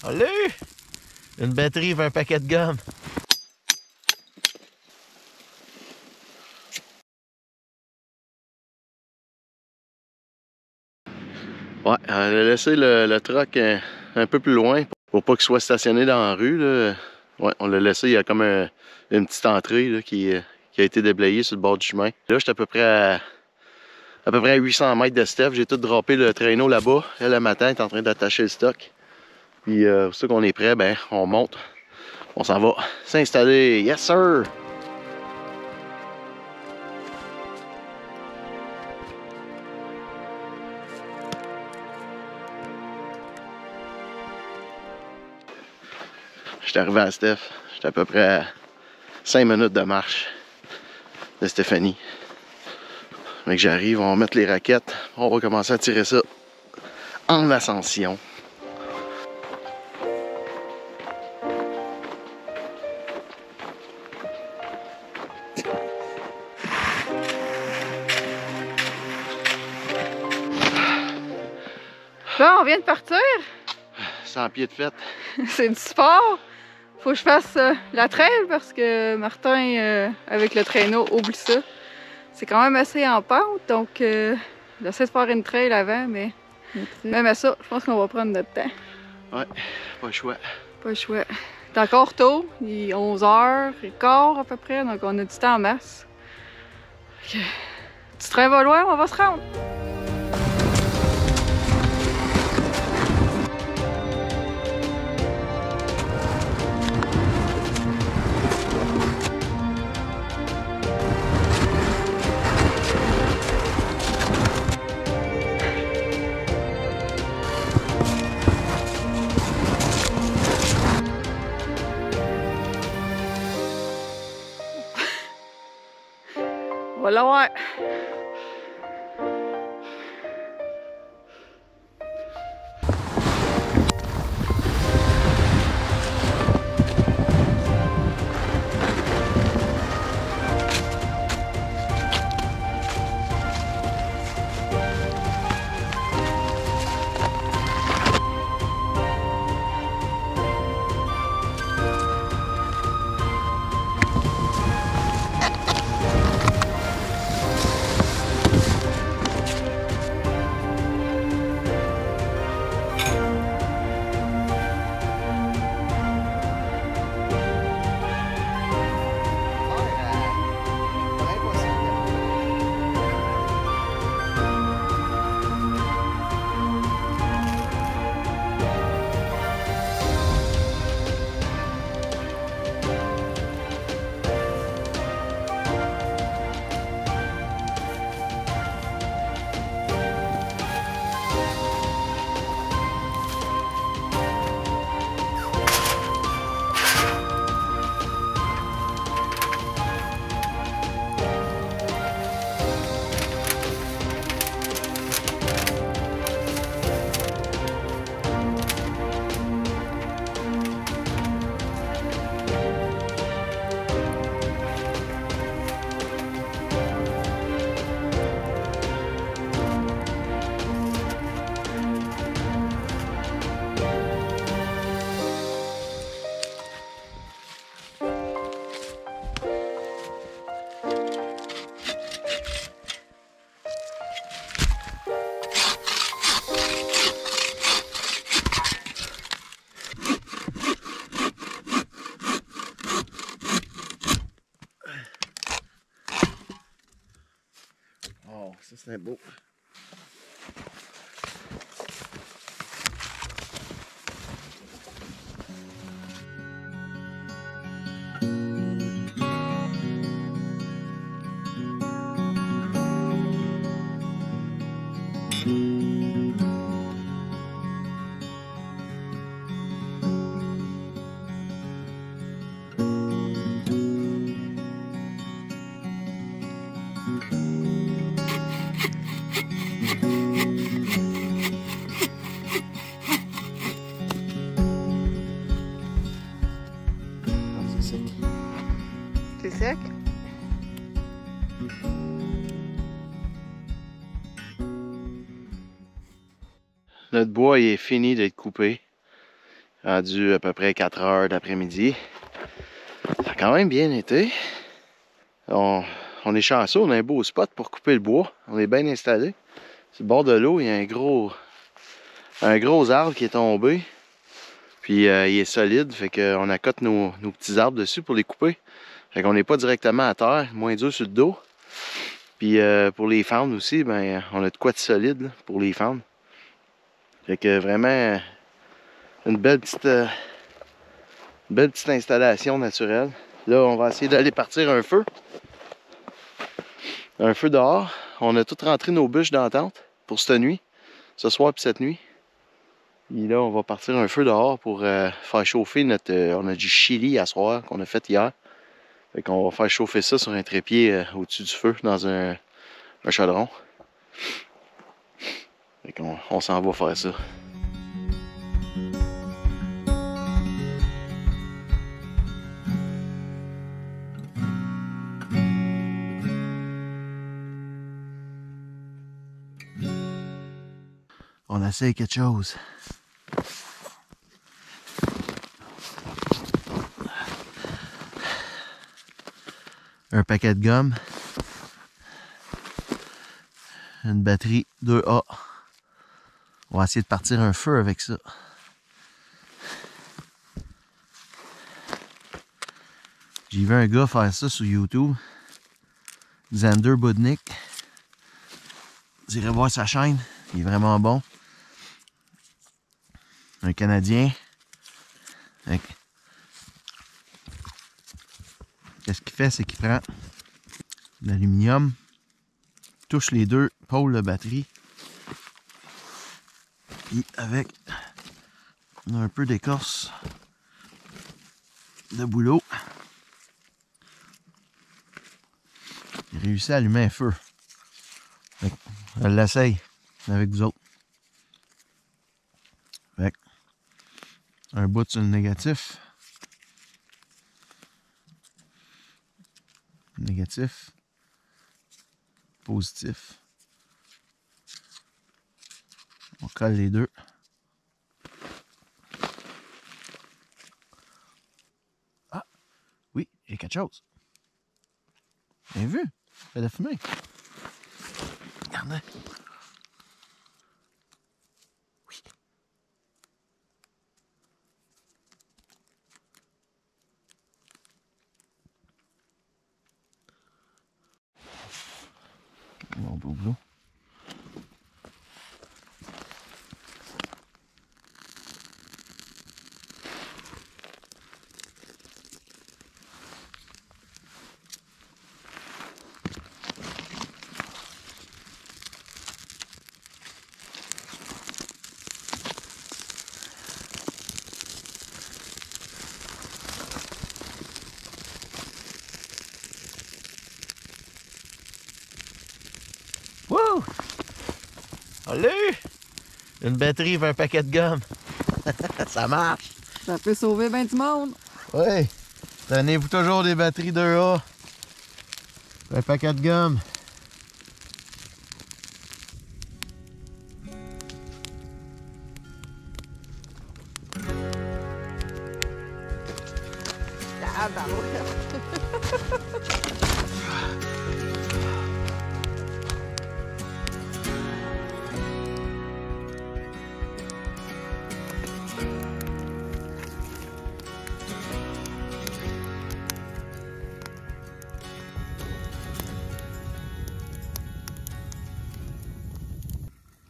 Allez! Une batterie et un paquet de gomme. Ouais, on a laissé le truck un peu plus loin pour pas qu'il soit stationné dans la rue, là. Ouais, on l'a laissé, il y a comme une petite entrée là, qui a été déblayée sur le bord du chemin. Là, j'étais à peu près à 800 mètres de Steph. J'ai tout droppé le traîneau là-bas. Elle, le matin, est en train d'attacher le stock. Puis, pour ça qu'on est prêt, ben, on monte. On s'en va s'installer. Yes, sir! J'étais arrivé à Steph. J'étais à peu près à 5 minutes de marche de Stéphanie. Fait que j'arrive, on va mettre les raquettes. On va commencer à tirer ça en ascension. Bon, on vient de partir. 100 pieds de fête. C'est du sport. Faut que je fasse la trail parce que Martin, avec le traîneau, oublie ça. C'est quand même assez en pente, donc j'essaie de faire une trail avant, mais même à ça, je pense qu'on va prendre notre temps. Ouais, pas le choix. Pas le choix. C'est encore tôt, il est 11h15 à peu près, donc on a du temps en masse. Tu train va loin, on va se rendre. Voilà, ouais. Oh, ça c'est beau. C'est sec. Notre bois il est fini d'être coupé. Rendu à peu près 4 heures d'après-midi. Ça a quand même bien été. On est chanceux, on a un beau spot pour couper le bois. On est bien installé. Sur le bord de l'eau, il y a un gros arbre qui est tombé. Puis il est solide, fait qu'on accote nos petits arbres dessus pour les couper. Fait qu'on n'est pas directement à terre, moins dur sur le dos. Puis pour les fendre aussi, ben on a de quoi de solide là, pour les fendre. Fait que vraiment une belle petite installation naturelle. Là, on va essayer d'aller partir un feu. Un feu dehors. On a tout rentré nos bûches dans la tente pour cette nuit. Ce soir puis cette nuit. Et là, on va partir un feu dehors pour faire chauffer notre... on a du chili à soir qu'on a fait hier. Fait qu'on va faire chauffer ça sur un trépied au-dessus du feu dans un chaudron. Fait qu'on s'en va faire ça. On essaie quelque chose. Un paquet de gomme. Une batterie 2A. On va essayer de partir un feu avec ça. J'ai vu un gars faire ça sur YouTube. Xander Budnick. Vous irez voir sa chaîne. Il est vraiment bon. Un Canadien. Qu'est-ce qu'il fait? C'est qu'il prend l'aluminium, touche les deux pôles de batterie. Puis avec un peu d'écorce de bouleau, il réussit à allumer un feu. Je l'essaye avec vous autres. Fait un bout sur le négatif. Négatif. Positif. On colle les deux. Ah! Oui, j'ai quelque chose. Bien vu. Fait de la fumée. Regardez. Oui. Bon boulot. Wouh! Allez! Une batterie et un paquet de gomme. Ça marche! Ça peut sauver ben du monde. Oui! Tenez-vous toujours des batteries 2A. Un paquet de gomme. Ah, bah ouais.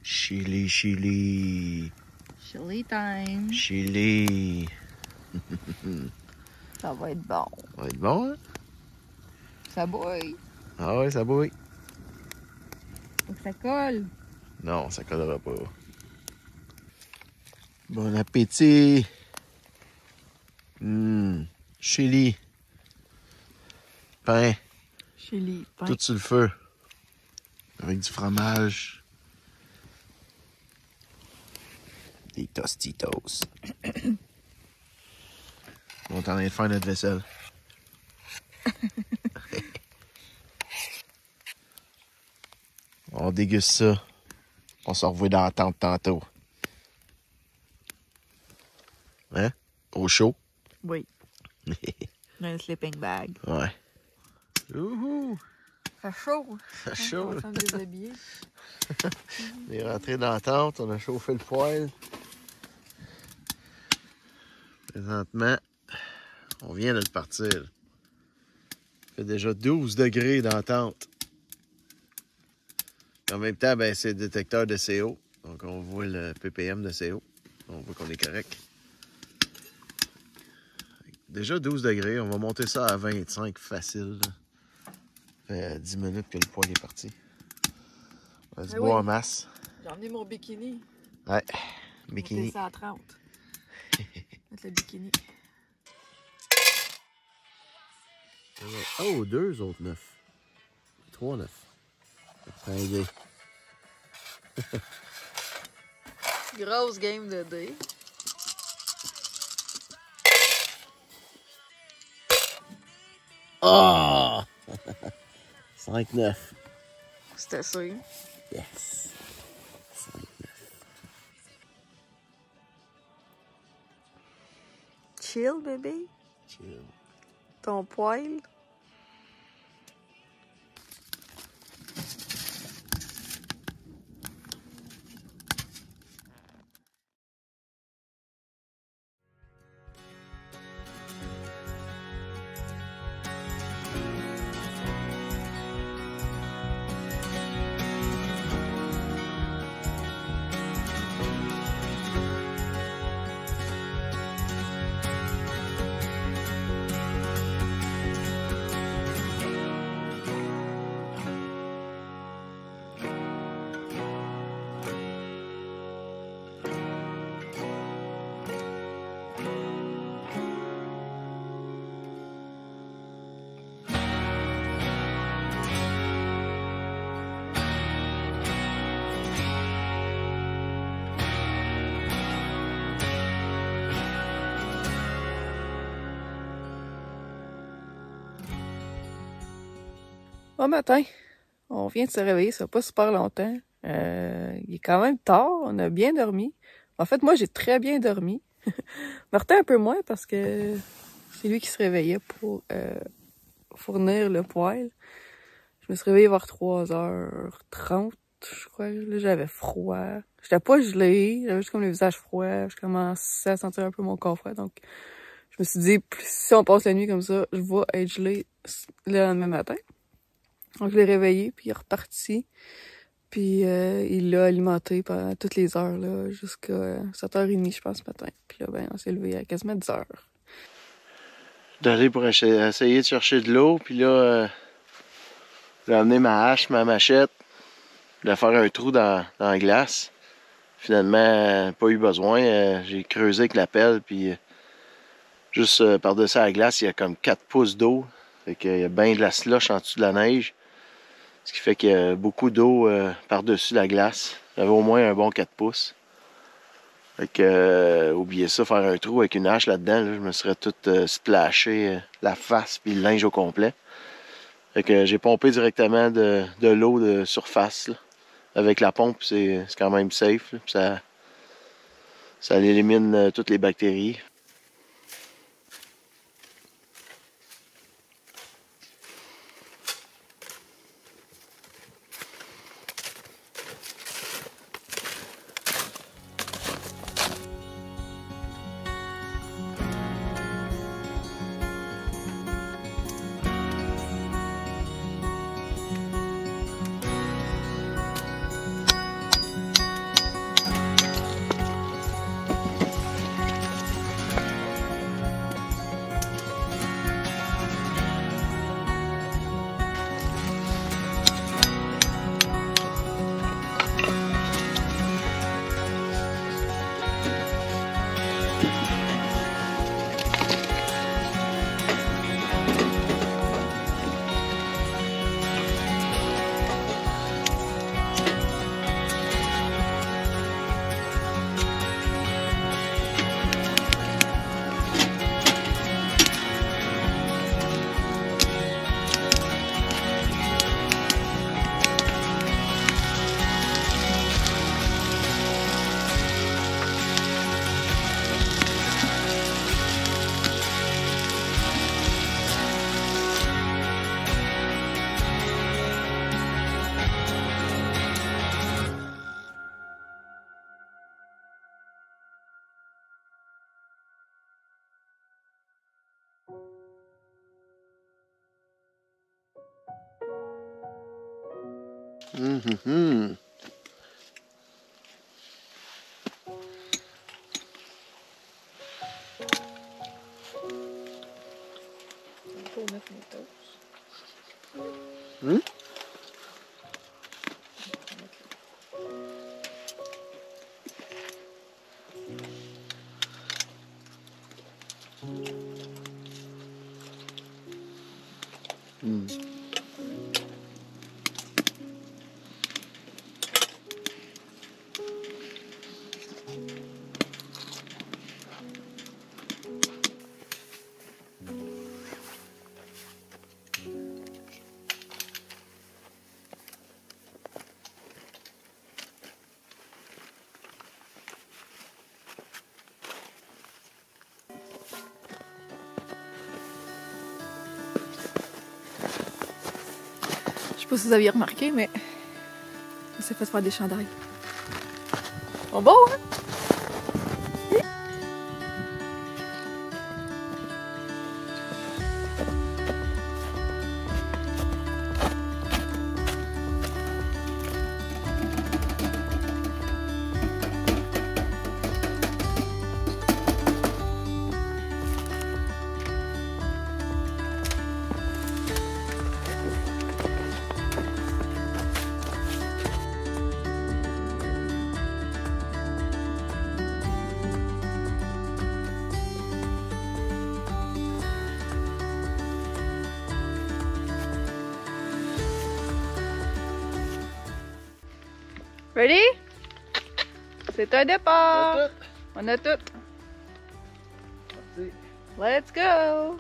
Chili, chili. Chili time. Chili. Ça va être bon. Ça va être bon, hein? Ça bouille. Ah ouais, ça bouille. Faut que ça colle. Non, ça collera pas. Bon appétit. Chili. Pain. Chili, pain. Tout sur le feu. Avec du fromage. Des Tostitos. On est en train de faire notre vaisselle. On déguste ça. On se revoit dans la tente tantôt. Hein? Au chaud. Oui. Un sleeping bag. Ouais. Youhou! Ça fait chaud. Ça chaud. On va se déshabiller. On est rentré dans la tente, on a chauffé le poêle. Présentement, on vient de le partir. Il fait déjà 12 degrés dans la tente. En même temps, ben, c'est le détecteur de CO. Donc, on voit le ppm de CO. On voit qu'on est correct. Déjà 12 degrés. On va monter ça à 25 facile. Ça fait 10 minutes que le poêle est parti. On va se boire en masse. J'ai emmené mon bikini. Ouais, bikini. Ça à 30. Mettre le bikini. Oh, 2 autres 9. 3 9. Allez. Grosse game de dés. Ah! 5-9. C'était ça. Yes. 5-9. Chill, bébé. Chill. Ton poêle. Bon matin, on vient de se réveiller, ça fait pas super longtemps. Il est quand même tard, on a bien dormi. En fait, moi, j'ai très bien dormi. Martin un peu moins parce que c'est lui qui se réveillait pour fournir le poêle. Je me suis réveillée vers 3h30, je crois. Là, j'avais froid. J'étais pas gelée, j'avais juste comme le visage froid. Je commençais à sentir un peu mon corps froid, donc je me suis dit, si on passe la nuit comme ça, je vais être gelée le lendemain matin. Donc, je l'ai réveillé, puis il est reparti. Puis, il l'a alimenté pendant toutes les heures, là, jusqu'à 7h30, je pense, ce matin. Puis là, ben, on s'est levé à quasiment 10h. D'aller pour essayer de chercher de l'eau, puis là, j'ai amené ma hache, ma machette, de faire un trou dans la glace. Finalement, pas eu besoin. J'ai creusé avec la pelle, puis juste par-dessus la glace, il y a comme 4 pouces d'eau. Fait qu'il y a bien de la slush en dessous de la neige. Ce qui fait qu'il y a beaucoup d'eau par-dessus la glace. J'avais au moins un bon 4 pouces. Fait que, oubliez ça, faire un trou avec une hache là-dedans, là, je me serais tout splashé la face puis le linge au complet. Fait que j'ai pompé directement de l'eau de surface. Là. Avec la pompe, c'est quand même safe. Là, ça élimine toutes les bactéries. Je sais pas si vous aviez remarqué, mais on s'est fait faire des chandails. Ils sont beaux, hein? Ready? C'est un départ! On a tout! Let's go!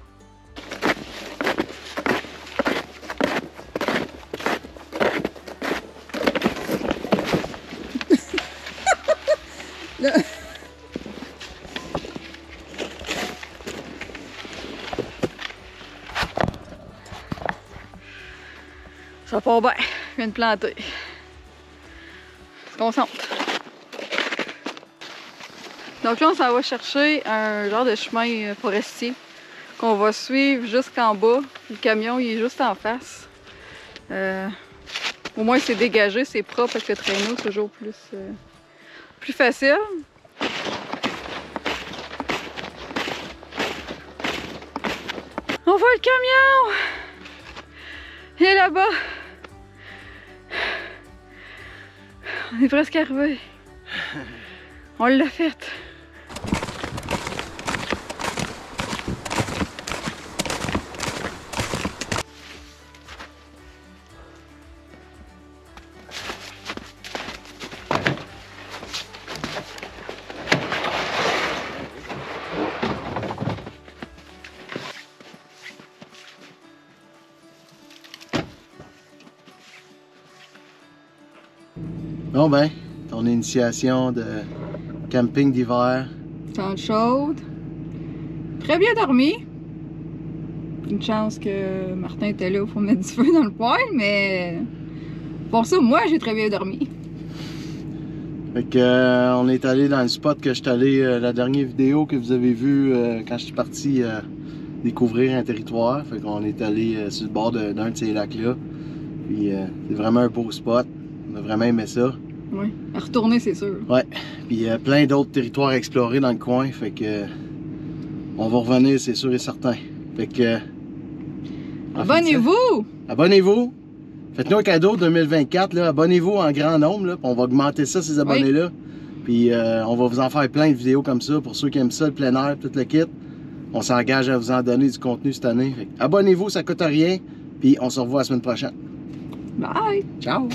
Là. Ça part bien, je viens de planter. On se concentre. Donc là, on s'en va chercher un genre de chemin forestier qu'on va suivre jusqu'en bas. Le camion, il est juste en face. Au moins, c'est dégagé, c'est propre avec le traîneau, c'est toujours plus facile. On voit le camion! Il est là-bas. On est presque arrivé. On l'a fait. Bon ben, ton initiation de camping d'hiver. Tente chaude. Très bien dormi. Une chance que Martin était là pour mettre du feu dans le poêle, mais pour ça, moi, j'ai très bien dormi. Fait que, on est allé dans le spot que je suis allé, la dernière vidéo que vous avez vue quand je suis parti découvrir un territoire. Fait qu'on est allé sur le bord d'un de ces lacs-là. Puis c'est vraiment un beau spot. On a vraiment aimé ça. Oui, à retourner, c'est sûr. Ouais, puis il y a plein d'autres territoires à explorer dans le coin, fait que on va revenir, c'est sûr et certain. Fait que abonnez-vous! Abonnez-vous! Faites-nous un cadeau 2024, là. Abonnez-vous en grand nombre, là, puis on va augmenter ça, ces abonnés-là. Puis on va vous en faire plein de vidéos comme ça, pour ceux qui aiment ça, le plein air, tout le kit. On s'engage à vous en donner du contenu cette année. Abonnez-vous, ça coûte rien, puis on se revoit la semaine prochaine. Bye! Ciao!